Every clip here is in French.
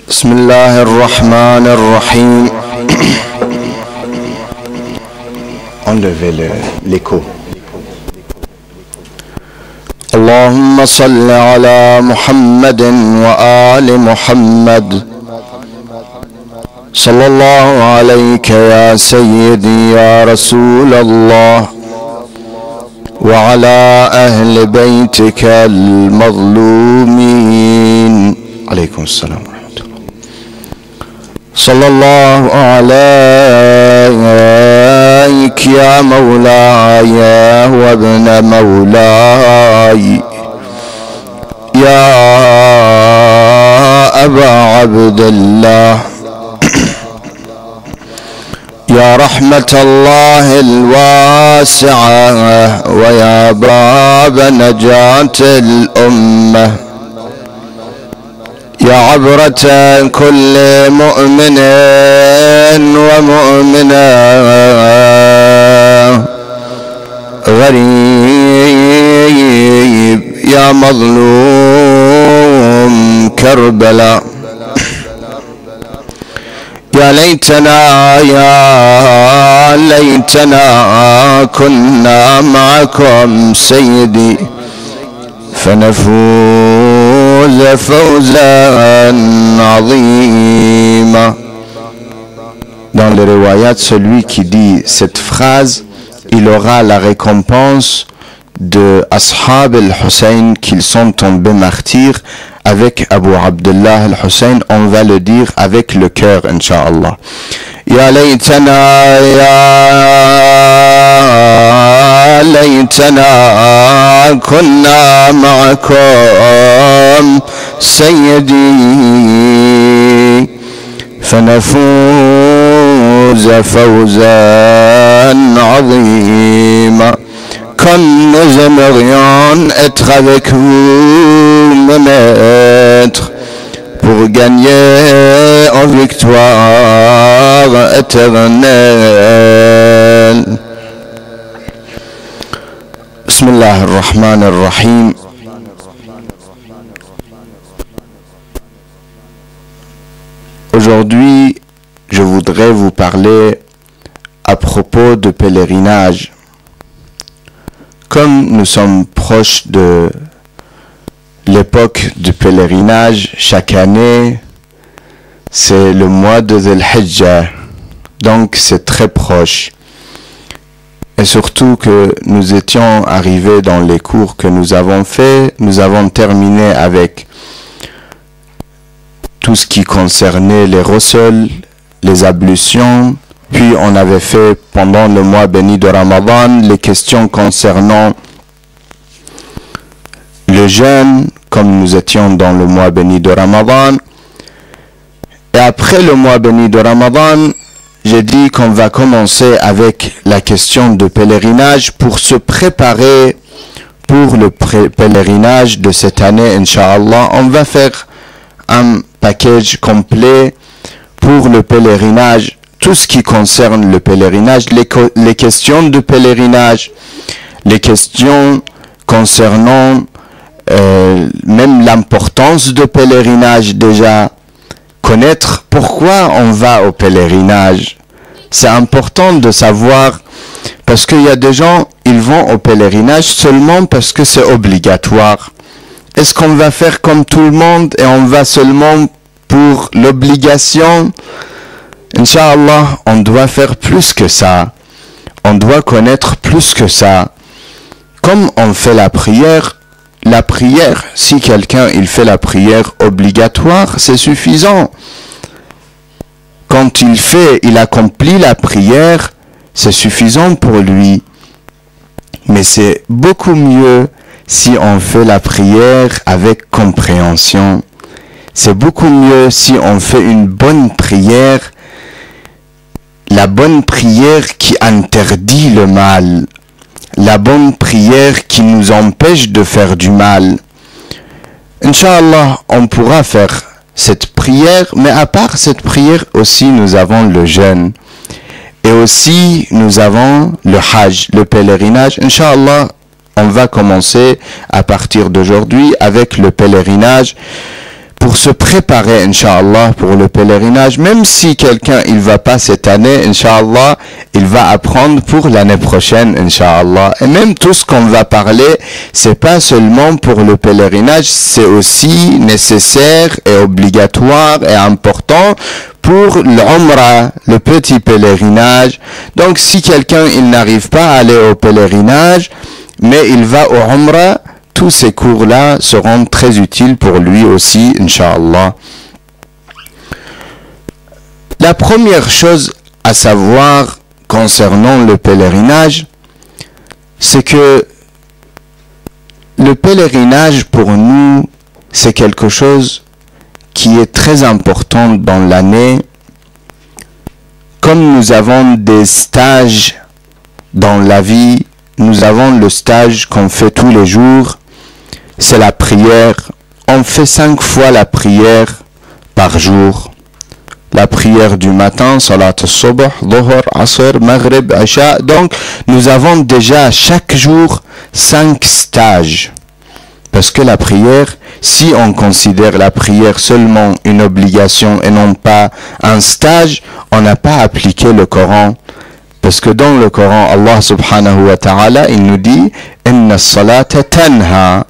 بسم الله الرحمن الرحيم. Enlevez l'écho. اللهم صل على محمد وآل محمد. صلى الله عليك يا سيدي يا رسول الله وعلى أهل بيتك المظلومين. عليكم السلام ورحمة الله. صلى الله عليك يا مولاي وابن مولاي يا أبا عبد الله يا رحمة الله الواسعة ويا باب نجاة الأمة يا عبرة كل مؤمن ومؤمنة غريب يا مظلوم كربلاء يا ليتنا كنا معكم سيدي فنفوز فوزا عظيما. Dans les riwayat, celui qui dit cette phrase, il aura la récompense de Ashab al-Hussein qu'ils sont tombés martyrs avec Abu Abdullah al-Hussein. On va le dire avec le cœur, Inch'Allah. Ya laytana, ya laytana kunna ma'akum sayyidi فنفوز فوزا عظيما. Comme nous aimerions être avec vous, mon maître, pour gagner en victoire éternelle. Bismillah ar-Rahman ar-Rahim. Aujourd'hui, je voudrais vous parler à propos de pèlerinage. Comme nous sommes proches de l'époque du pèlerinage, chaque année, c'est le mois de Dhul Hijjah, donc c'est très proche. Et surtout que nous étions arrivés dans les cours que nous avons fait, nous avons terminé avec tout ce qui concernait les ghusl, les ablutions, puis on avait fait pendant le mois béni de Ramadan les questions concernant le jeûne, comme nous étions dans le mois béni de Ramadan. Et après le mois béni de Ramadan, j'ai dit qu'on va commencer avec la question de pèlerinage pour se préparer pour le pèlerinage de cette année, Inch'Allah. On va faire un package complet pour le pèlerinage, tout ce qui concerne le pèlerinage, les questions de pèlerinage, les questions concernant même l'importance de pèlerinage déjà, connaître pourquoi on va au pèlerinage. C'est important de savoir, parce qu'il y a des gens, ils vont au pèlerinage seulement parce que c'est obligatoire. Est-ce qu'on va faire comme tout le monde et on va seulement pour l'obligation? Inch'Allah, on doit faire plus que ça. On doit connaître plus que ça. Comme on fait la prière, si quelqu'un il fait la prière obligatoire, c'est suffisant. Quand il accomplit la prière, c'est suffisant pour lui. Mais c'est beaucoup mieux si on fait la prière avec compréhension. C'est beaucoup mieux si on fait une bonne prière, la bonne prière qui interdit le mal, la bonne prière qui nous empêche de faire du mal. Inch'Allah, on pourra faire cette prière, mais à part cette prière aussi, nous avons le jeûne. Et aussi, nous avons le Hajj, le pèlerinage. Inch'Allah, on va commencer à partir d'aujourd'hui avec le pèlerinage. pour se préparer, Inch'Allah, pour le pèlerinage. Même si quelqu'un, il va pas cette année, Inch'Allah, il va apprendre pour l'année prochaine, Inch'Allah. Et même tout ce qu'on va parler, c'est pas seulement pour le pèlerinage, c'est aussi nécessaire et obligatoire et important pour l'Umrah, le petit pèlerinage. Donc, si quelqu'un, il n'arrive pas à aller au pèlerinage, mais il va au Umrah, tous ces cours-là seront très utiles pour lui aussi, Inch'Allah. La première chose à savoir concernant le pèlerinage, c'est que le pèlerinage pour nous, c'est quelque chose qui est très important dans l'année. Comme nous avons des stages dans la vie, nous avons le stage qu'on fait tous les jours, c'est la prière. On fait 5 fois la prière par jour. La prière du matin, salat al-subh, dhuhr, asr, maghrib, isha. Donc, nous avons déjà chaque jour 5 stages. Parce que la prière, si on considère la prière seulement une obligation et non pas un stage, on n'a pas appliqué le Coran. Parce que dans le Coran, Allah subhanahu wa ta'ala, il nous dit « Inna as-salata tanha ».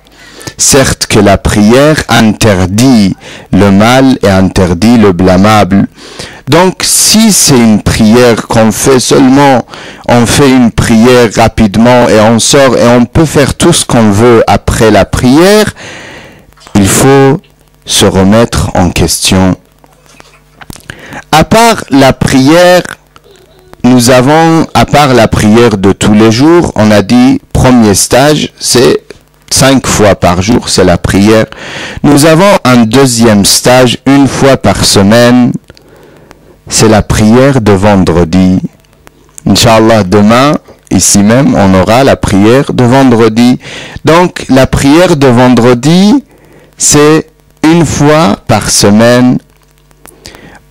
Certes que la prière interdit le mal et interdit le blâmable. Donc, si c'est une prière qu'on fait seulement, on fait une prière rapidement et on sort et on peut faire tout ce qu'on veut après la prière, il faut se remettre en question. À part la prière, nous avons, à part la prière de tous les jours, on a dit, premier stage, c'est 5 fois par jour, c'est la prière. Nous avons un deuxième stage, 1 fois par semaine, c'est la prière de vendredi. Inch'Allah, demain, ici même, on aura la prière de vendredi. Donc, la prière de vendredi, c'est 1 fois par semaine.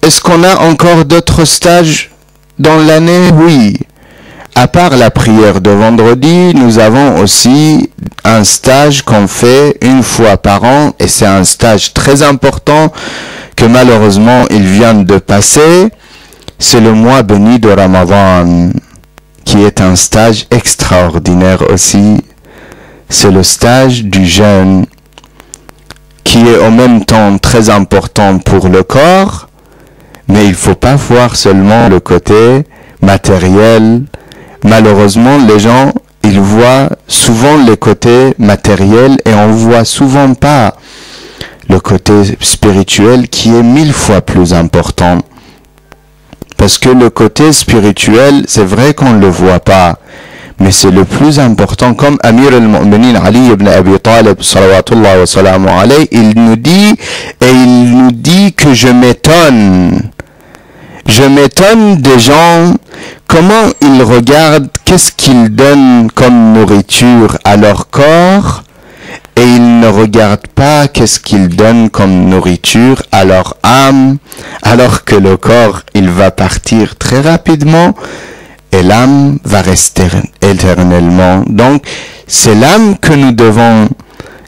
Est-ce qu'on a encore d'autres stages dans l'année? Oui. À part la prière de vendredi, nous avons aussi un stage qu'on fait 1 fois par an et c'est un stage très important que malheureusement il vient de passer. C'est le mois béni de Ramadan qui est un stage extraordinaire aussi. C'est le stage du jeûne qui est en même temps très important pour le corps, mais il ne faut pas voir seulement le côté matériel. Malheureusement, les gens, ils voient souvent les côtés matériels et on voit souvent pas le côté spirituel qui est 1000 fois plus important. Parce que le côté spirituel, c'est vrai qu'on ne le voit pas, mais c'est le plus important. Comme Amir al-Mu'minin Ali ibn Abi Talib, salawatullah wa salamu alayhi, il nous dit que je m'étonne des gens, comment ils regardent, qu'est-ce qu'ils donnent comme nourriture à leur corps, et ils ne regardent pas qu'est-ce qu'ils donnent comme nourriture à leur âme, alors que le corps, il va partir très rapidement, et l'âme va rester éternellement. Donc, c'est l'âme que nous devons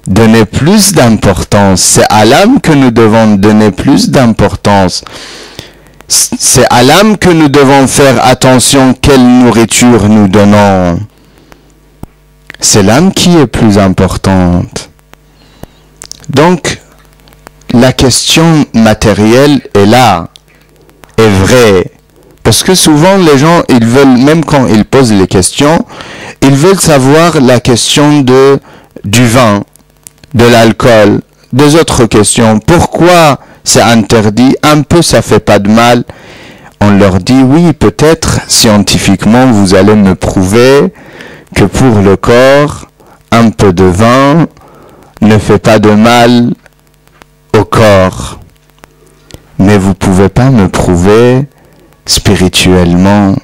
donner plus d'importance, c'est à l'âme que nous devons donner plus d'importance. C'est à l'âme que nous devons faire attention quelle nourriture nous donnons. C'est l'âme qui est plus importante. Donc, la question matérielle est là, est vraie. Parce que souvent les gens, ils veulent, même quand ils posent les questions, ils veulent savoir la question du vin, de l'alcool, des autres questions. Pourquoi c'est interdit? Un peu, ça fait pas de mal. On leur dit, oui, peut-être, scientifiquement, vous allez me prouver que pour le corps, un peu de vin ne fait pas de mal au corps. Mais vous pouvez pas me prouver spirituellement.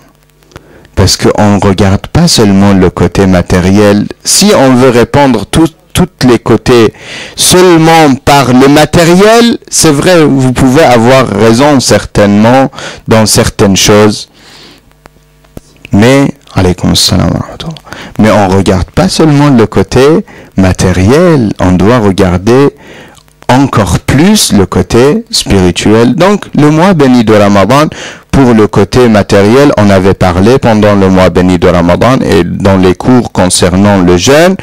Parce qu'on ne regarde pas seulement le côté matériel. Si on veut répondre tous les côtés seulement par le matériel, c'est vrai, vous pouvez avoir raison certainement dans certaines choses. Mais, alaykoum salam wa rahmatullah. Mais on ne regarde pas seulement le côté matériel, on doit regarder encore plus le côté spirituel. Donc, le mois béni de Ramadan, pour le côté matériel, on avait parlé pendant le mois béni de Ramadan et dans les cours concernant le jeûne,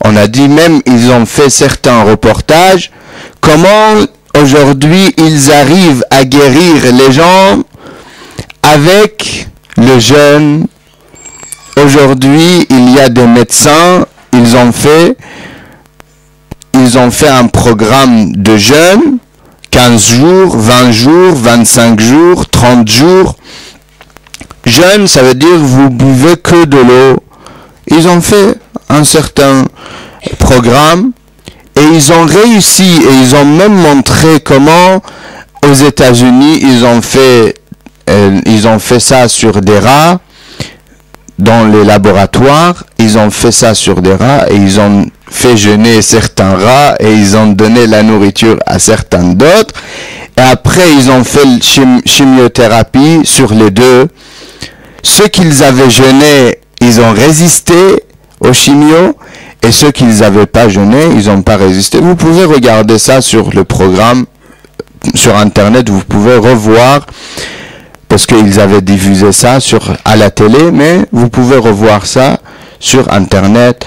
on a dit même, ils ont fait certains reportages, comment aujourd'hui ils arrivent à guérir les gens avec le jeûne. Aujourd'hui, il y a des médecins, ils ont fait un programme de jeûne, 15 jours, 20 jours, 25 jours, 30 jours. Jeûne, ça veut dire vous buvez que de l'eau. Ils ont fait un certain programme et ils ont réussi et ils ont même montré comment aux États-Unis ils ont fait ça sur des rats dans les laboratoires. Ils ont fait ça sur des rats et ils ont fait jeûner certains rats et ils ont donné la nourriture à certains d'autres. Et après, ils ont fait chimiothérapie sur les deux. Ceux qu'ils avaient jeûné, ils ont résisté aux chimios. Et ceux qu'ils n'avaient pas jeûné, ils n'ont pas résisté. Vous pouvez regarder ça sur le programme, sur Internet. Vous pouvez revoir, parce qu'ils avaient diffusé ça à la télé, mais vous pouvez revoir ça sur Internet.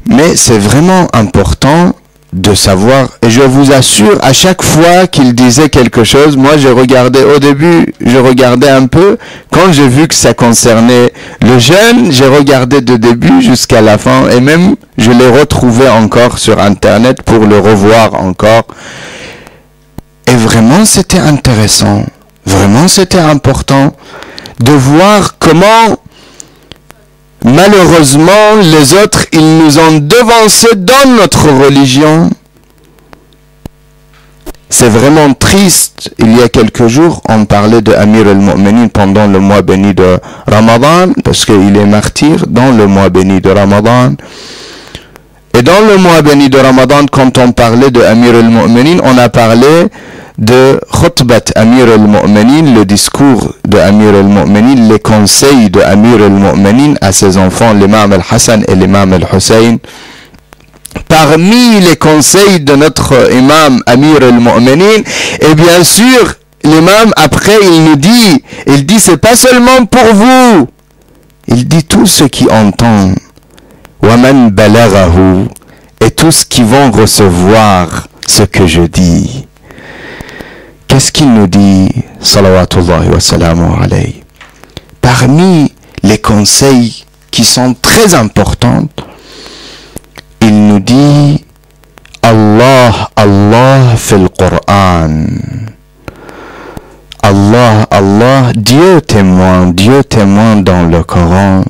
Mais c'est vraiment important de savoir, et je vous assure, à chaque fois qu'il disait quelque chose, moi je regardais au début, je regardais un peu, quand j'ai vu que ça concernait le jeûne, j'ai regardé de début jusqu'à la fin, et même je l'ai retrouvé encore sur Internet pour le revoir encore. Et vraiment c'était intéressant, vraiment c'était important de voir comment malheureusement, les autres, ils nous ont devancés dans notre religion. C'est vraiment triste. Il y a quelques jours, on parlait de Amir al-Mu'minin pendant le mois béni de Ramadan, parce qu'il est martyr dans le mois béni de Ramadan. Et dans le mois béni de Ramadan, quand on parlait de Amir al-Mu'minin, on a parlé de Khutbat Amir al-Mu'minin, le discours de Amir al-Mu'minin, les conseils de Amir al-Mu'minin à ses enfants, l'imam al-Hassan et l'imam al-Hussein. Parmi les conseils de notre imam Amir al-Mu'minin, et bien sûr, l'imam après il dit c'est pas seulement pour vous, il dit tous ceux qui entendent, وَمَنْ بَلَغَهُ, et tous qui vont recevoir ce que je dis. Qu'est-ce qu'il nous dit, salawatullahi wa salamu alayhi? Parmi les conseils qui sont très importants, il nous dit Allah, Allah fil Qur'an. Allah, Allah, Dieu témoin dans le Coran,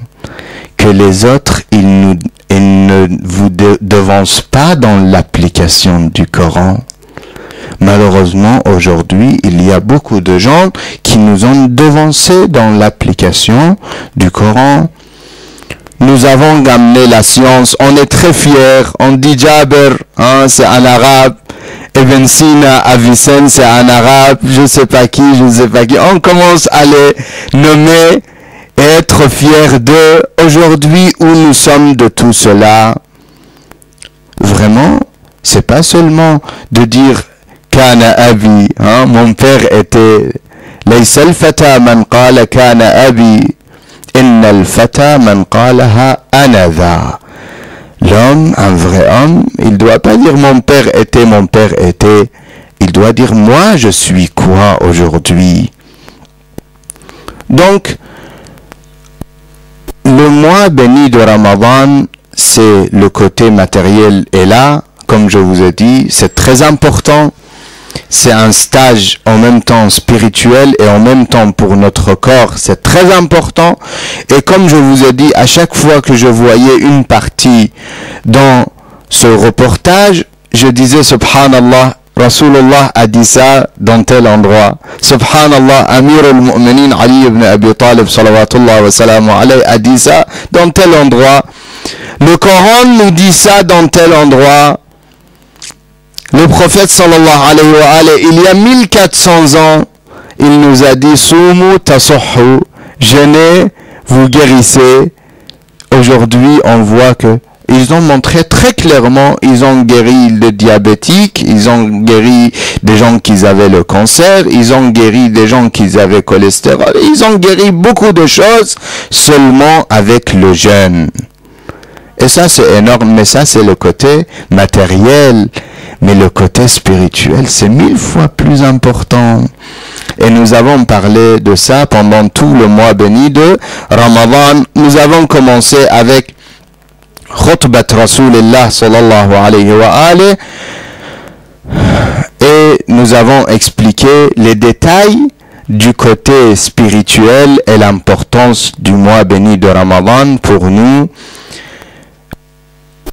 que les autres, ils ne vous devancent pas dans l'application du Coran. Malheureusement, aujourd'hui, il y a beaucoup de gens qui nous ont devancés dans l'application du Coran. Nous avons amené la science, on est très fiers, on dit Jabir, c'est en arabe, Ibn Sina, Avicenne, c'est en arabe, je ne sais pas qui. On commence à les nommer et être fiers d'eux. Aujourd'hui, où nous sommes de tout cela, vraiment, c'est pas seulement de dire Kana Abi, mon père était Laysa al-fata man qala Kana Abi, inna al-fata man qalaha anadha. L'homme, un vrai homme, il ne doit pas dire mon père était, il doit dire moi je suis quoi aujourd'hui. Donc, le mois béni de Ramadan, c'est le côté matériel est là, comme je vous ai dit, c'est très important. C'est un stage en même temps spirituel et en même temps pour notre corps, c'est très important. Et comme je vous ai dit, à chaque fois que je voyais une partie dans ce reportage, je disais Subhanallah, Rasulullah a dit ça dans tel endroit. Subhanallah, Amir al-Mu'minin Ali ibn Abi Talib salawatullah wa salamu alayhi a dit ça dans tel endroit. Le Coran nous dit ça dans tel endroit. Le prophète sallallahu alayhi wa alayhi, il y a 1400 ans, il nous a dit Soumu tasahhu, jeûnez, vous guérissez. Aujourd'hui, on voit que ils ont montré très clairement, ils ont guéri les diabétiques, ils ont guéri des gens qui avaient le cancer, ils ont guéri des gens qui avaient cholestérol, ils ont guéri beaucoup de choses seulement avec le jeûne. Et ça c'est énorme, mais ça c'est le côté matériel. Mais le côté spirituel, c'est 1000 fois plus important. Et nous avons parlé de ça pendant tout le mois béni de Ramadan. Nous avons commencé avec Khutbat Rasulillah sallallahu alayhi wa alayhi. Et nous avons expliqué les détails du côté spirituel et l'importance du mois béni de Ramadan pour nous.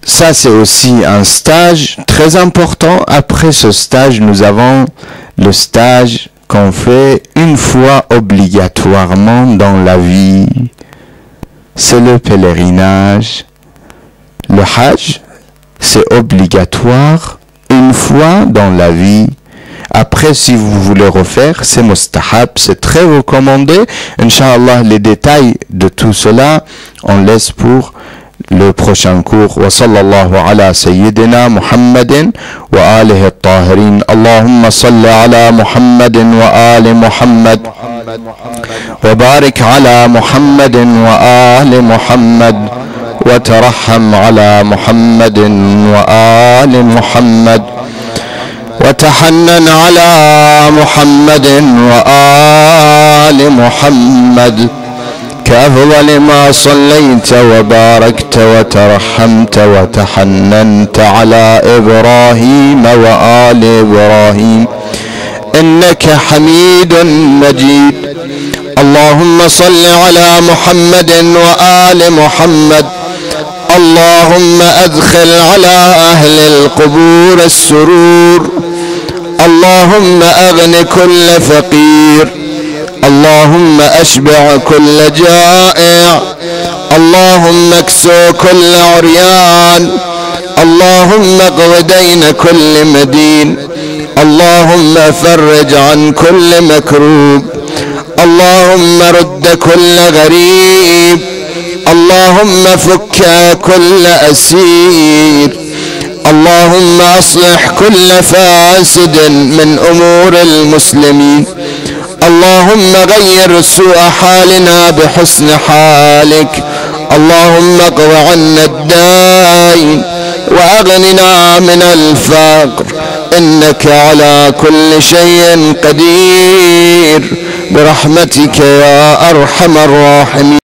Ça, c'est aussi un stage très important. Après ce stage, nous avons le stage qu'on fait une fois obligatoirement dans la vie. C'est le pèlerinage. Le Hajj, c'est obligatoire une fois dans la vie. Après, si vous voulez refaire, c'est mustahab, c'est très recommandé. Inch'Allah, les détails de tout cela, on laisse pour le prochain cours. Wa sallallahu ala sayyidina Muhammadin wa alihi at-tahirin. Allahumma salli ala Muhammadin wa ali Muhammad wa barik ala Muhammadin wa ali Muhammad wa tarahham ala Muhammadin wa ali Muhammad وتحنن على محمد وآل محمد كأفضل ما صليت وباركت وترحمت وتحننت على إبراهيم وآل إبراهيم إنك حميد مجيد. اللهم صل على محمد وآل محمد. اللهم أدخل على أهل القبور السرور. اللهم أغن كل فقير. اللهم أشبع كل جائع. اللهم اكسو كل عريان. اللهم اقض دين كل مدين. اللهم فرج عن كل مكروب. اللهم رد كل غريب. اللهم فك كل أسير. اللهم أصلح كل فاسد من أمور المسلمين. اللهم غير سوء حالنا بحسن حالك. اللهم اقض عنا الدين وأغننا من الفقر. إنك على كل شيء قدير برحمتك يا أرحم الراحمين.